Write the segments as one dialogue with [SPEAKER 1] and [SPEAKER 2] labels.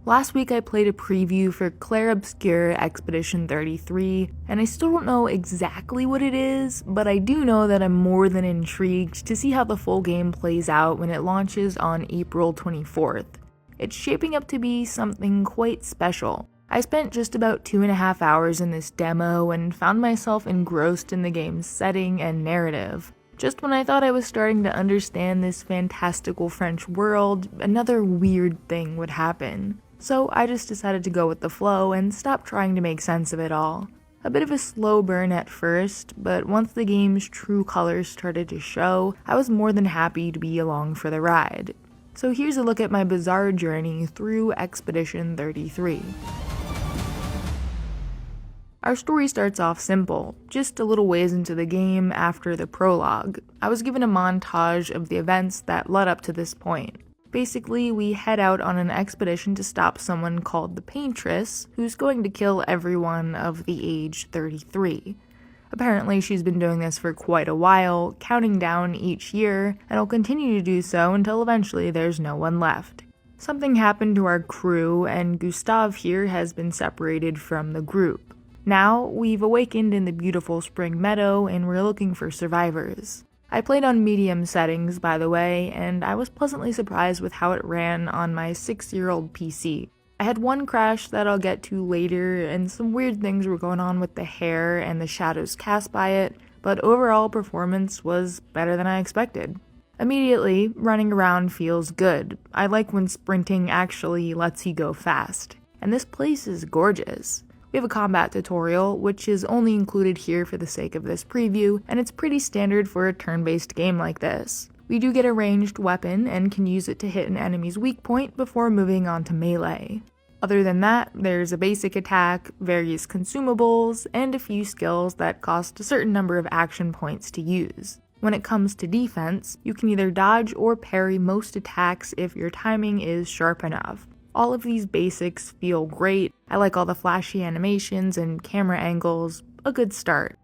[SPEAKER 1] Last week I played a preview for Clair Obscur Expedition 33, and I still don't know exactly what it is, but I do know that I'm more than intrigued to see how the full game plays out when it launches on April 24th. It's shaping up to be something quite special. I spent just about 2.5 hours in this demo and found myself engrossed in the game's setting and narrative. Just when I thought I was starting to understand this fantastical French world, another weird thing would happen. So I just decided to go with the flow and stop trying to make sense of it all. A bit of a slow burn at first, but once the game's true colors started to show, I was more than happy to be along for the ride. So here's a look at my bizarre journey through Expedition 33. Our story starts off simple, just a little ways into the game after the prologue. I was given a montage of the events that led up to this point. Basically, we head out on an expedition to stop someone called the Paintress, who's going to kill everyone of the age 33. Apparently, she's been doing this for quite a while, counting down each year, and will continue to do so until eventually there's no one left. Something happened to our crew, and Gustave here has been separated from the group. Now, we've awakened in the beautiful spring meadow, and we're looking for survivors. I played on medium settings, by the way, and I was pleasantly surprised with how it ran on my 6-year-old PC. I had one crash that I'll get to later, and some weird things were going on with the hair and the shadows cast by it, but overall performance was better than I expected. Immediately, running around feels good. I like when sprinting actually lets you go fast. And this place is gorgeous. We have a combat tutorial, which is only included here for the sake of this preview, and it's pretty standard for a turn-based game like this. We do get a ranged weapon and can use it to hit an enemy's weak point before moving on to melee. Other than that, there's a basic attack, various consumables, and a few skills that cost a certain number of action points to use. When it comes to defense, you can either dodge or parry most attacks if your timing is sharp enough. All of these basics feel great. I like all the flashy animations and camera angles, a good start.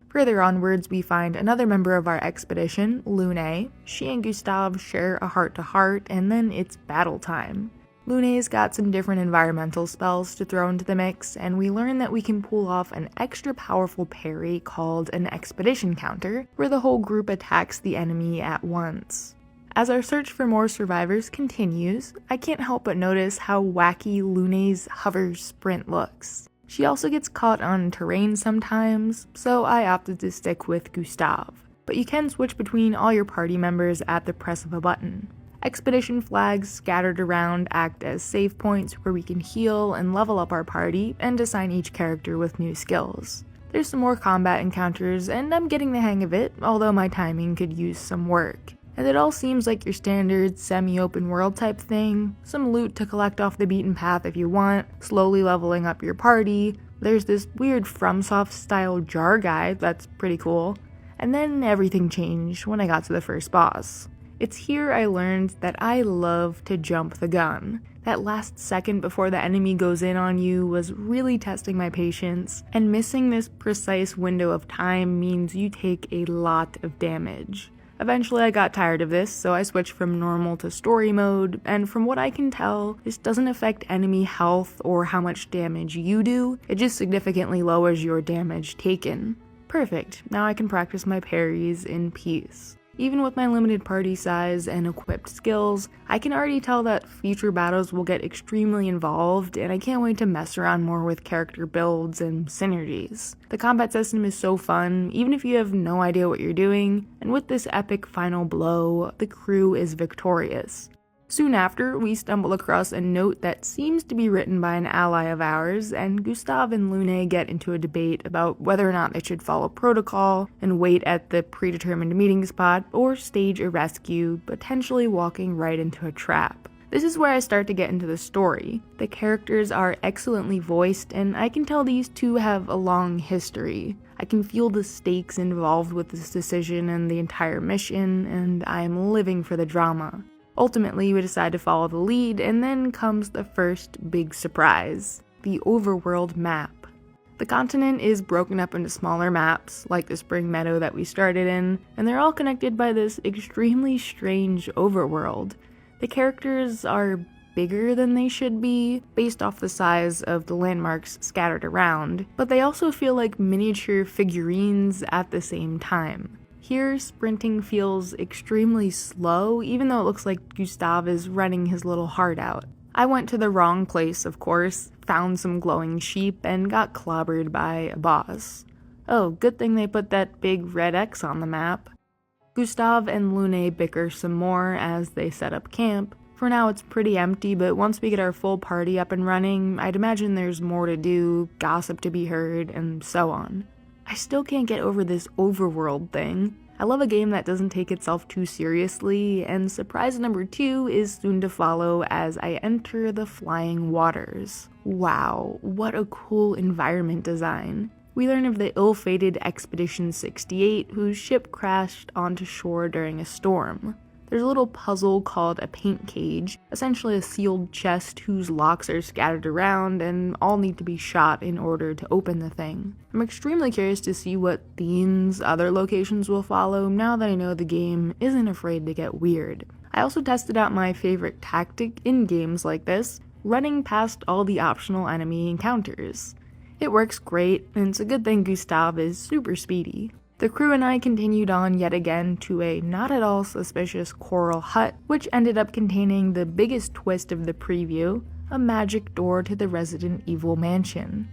[SPEAKER 1] Further onwards, we find another member of our expedition, Lumiere. She and Gustave share a heart-to-heart, and then it's battle time. Lumiere's got some different environmental spells to throw into the mix, and we learn that we can pull off an extra powerful parry called an expedition counter, where the whole group attacks the enemy at once. As our search for more survivors continues, I can't help but notice how wacky Lumiere's hover sprint looks. She also gets caught on terrain sometimes, so I opted to stick with Gustave. But you can switch between all your party members at the press of a button. Expedition flags scattered around act as save points where we can heal and level up our party and assign each character with new skills. There's some more combat encounters, and I'm getting the hang of it, although my timing could use some work. And it all seems like your standard semi-open world type thing, some loot to collect off the beaten path if you want, slowly leveling up your party, there's this weird FromSoft style jar guy that's pretty cool, and then everything changed when I got to the first boss. It's here I learned that I love to jump the gun. That last second before the enemy goes in on you was really testing my patience, and missing this precise window of time means you take a lot of damage. Eventually I got tired of this, so I switched from normal to story mode, and from what I can tell, this doesn't affect enemy health or how much damage you do, it just significantly lowers your damage taken. Perfect, now I can practice my parries in peace. Even with my limited party size and equipped skills, I can already tell that future battles will get extremely involved, and I can't wait to mess around more with character builds and synergies. The combat system is so fun, even if you have no idea what you're doing, and with this epic final blow, the crew is victorious. Soon after, we stumble across a note that seems to be written by an ally of ours, and Gustave and Lumiere get into a debate about whether or not they should follow protocol and wait at the predetermined meeting spot, or stage a rescue, potentially walking right into a trap. This is where I start to get into the story. The characters are excellently voiced, and I can tell these two have a long history. I can feel the stakes involved with this decision and the entire mission, and I am living for the drama. Ultimately, we decide to follow the lead, and then comes the first big surprise, the overworld map. The continent is broken up into smaller maps, like the spring meadow that we started in, and they're all connected by this extremely strange overworld. The characters are bigger than they should be, based off the size of the landmarks scattered around, but they also feel like miniature figurines at the same time. Here, sprinting feels extremely slow, even though it looks like Gustave is running his little heart out. I went to the wrong place, of course, found some glowing sheep, and got clobbered by a boss. Oh, good thing they put that big red X on the map. Gustave and Lune bicker some more as they set up camp. For now it's pretty empty, but once we get our full party up and running, I'd imagine there's more to do, gossip to be heard, and so on. I still can't get over this overworld thing. I love a game that doesn't take itself too seriously, and surprise number 2 is soon to follow as I enter the flying waters. Wow, what a cool environment design. We learn of the ill-fated Expedition 68, whose ship crashed onto shore during a storm. There's a little puzzle called a paint cage, essentially a sealed chest whose locks are scattered around and all need to be shot in order to open the thing. I'm extremely curious to see what themes other locations will follow now that I know the game isn't afraid to get weird. I also tested out my favorite tactic in games like this, running past all the optional enemy encounters. It works great, and it's a good thing Gustave is super speedy. The crew and I continued on yet again to a not at all suspicious coral hut, which ended up containing the biggest twist of the preview, a magic door to the Resident Evil mansion.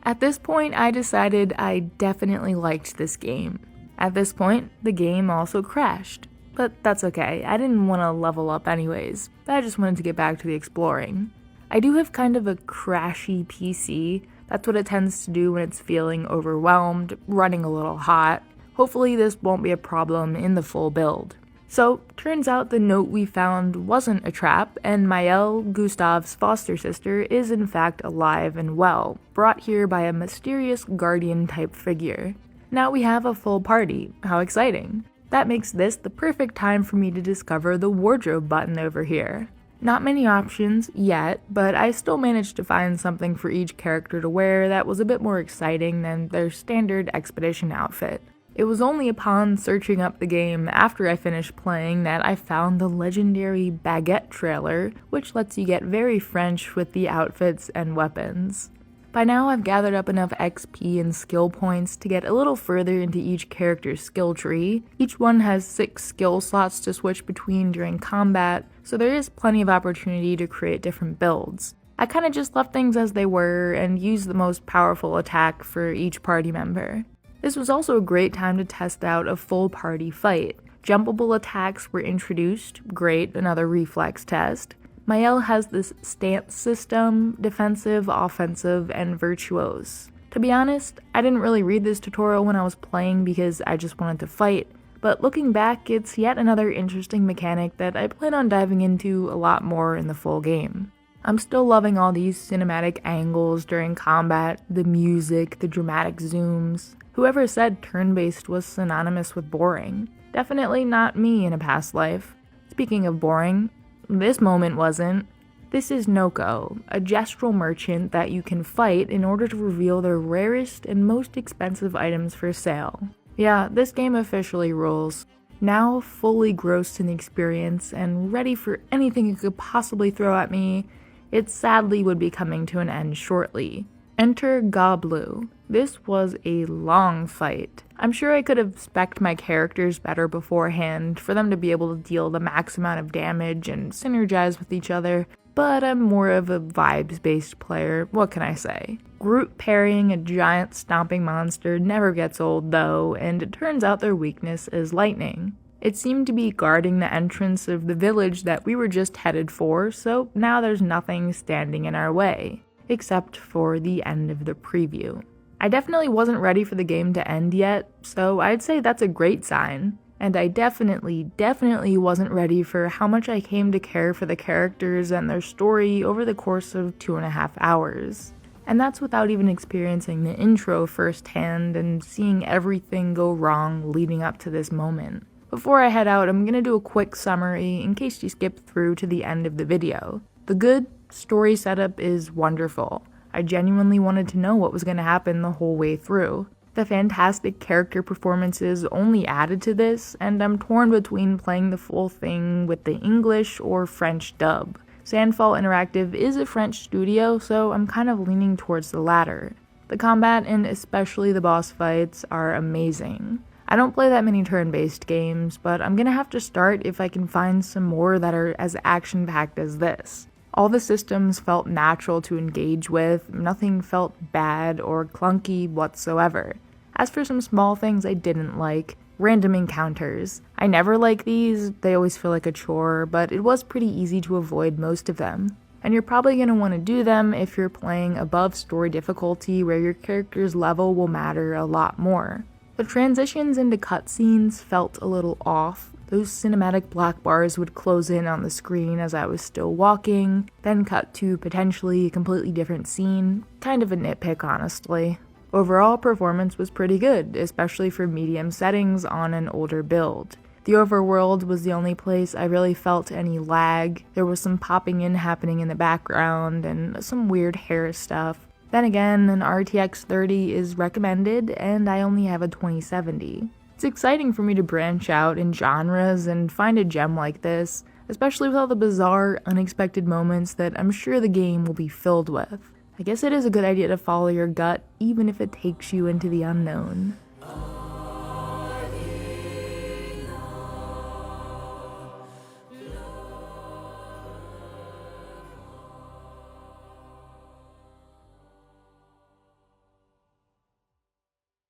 [SPEAKER 1] At this point, I decided I definitely liked this game. At this point, the game also crashed. But that's okay, I didn't want to level up anyways, I just wanted to get back to the exploring. I do have kind of a crashy PC. That's what it tends to do when it's feeling overwhelmed, running a little hot. Hopefully this won't be a problem in the full build. So, turns out the note we found wasn't a trap, and Maëlle, Gustave's foster sister, is in fact alive and well, brought here by a mysterious guardian-type figure. Now we have a full party. How exciting. That makes this the perfect time for me to discover the wardrobe button over here. Not many options yet, but I still managed to find something for each character to wear that was a bit more exciting than their standard expedition outfit. It was only upon searching up the game after I finished playing that I found the legendary baguette trailer, which lets you get very French with the outfits and weapons. By now I've gathered up enough XP and skill points to get a little further into each character's skill tree. Each one has 6 skill slots to switch between during combat, so there is plenty of opportunity to create different builds. I kinda just left things as they were and used the most powerful attack for each party member. This was also a great time to test out a full party fight. Jumpable attacks were introduced, great, another reflex test. Maëlle has this stance system, defensive, offensive, and virtuose. To be honest, I didn't really read this tutorial when I was playing because I just wanted to fight, but looking back, it's yet another interesting mechanic that I plan on diving into a lot more in the full game. I'm still loving all these cinematic angles during combat, the music, the dramatic zooms. Whoever said turn-based was synonymous with boring? Definitely not me in a past life. Speaking of boring, this moment wasn't. This is Monoco, a gestural merchant that you can fight in order to reveal their rarest and most expensive items for sale. Yeah, this game officially rules. Now fully grossed in the experience and ready for anything it could possibly throw at me, it sadly would be coming to an end shortly. Enter Goblu. This was a long fight. I'm sure I could have spec'd my characters better beforehand for them to be able to deal the max amount of damage and synergize with each other, but I'm more of a vibes-based player, what can I say? Group parrying a giant stomping monster never gets old though, and it turns out their weakness is lightning. It seemed to be guarding the entrance of the village that we were just headed for, so now there's nothing standing in our way, except for the end of the preview. I definitely wasn't ready for the game to end yet, so I'd say that's a great sign. And I definitely wasn't ready for how much I came to care for the characters and their story over the course of 2.5 hours. And that's without even experiencing the intro firsthand and seeing everything go wrong leading up to this moment. Before I head out, I'm gonna do a quick summary in case you skipped through to the end of the video. The good story setup is wonderful. I genuinely wanted to know what was going to happen the whole way through. The fantastic character performances only added to this, and I'm torn between playing the full thing with the English or French dub. Sandfall Interactive is a French studio, so I'm kind of leaning towards the latter. The combat and especially the boss fights are amazing. I don't play that many turn-based games, but I'm gonna have to start if I can find some more that are as action-packed as this. All the systems felt natural to engage with, nothing felt bad or clunky whatsoever. As for some small things I didn't like, random encounters. I never like these, they always feel like a chore, but it was pretty easy to avoid most of them. And you're probably going to want to do them if you're playing above story difficulty where your character's level will matter a lot more. The transitions into cutscenes felt a little off. Those cinematic black bars would close in on the screen as I was still walking, then cut to potentially a completely different scene. Kind of a nitpick, honestly. Overall performance was pretty good, especially for medium settings on an older build. The overworld was the only place I really felt any lag. There was some popping in happening in the background and some weird hair stuff. Then again, an RTX 30 is recommended and I only have a 2070. It's exciting for me to branch out in genres and find a gem like this, especially with all the bizarre, unexpected moments that I'm sure the game will be filled with. I guess it is a good idea to follow your gut, even if it takes you into the unknown.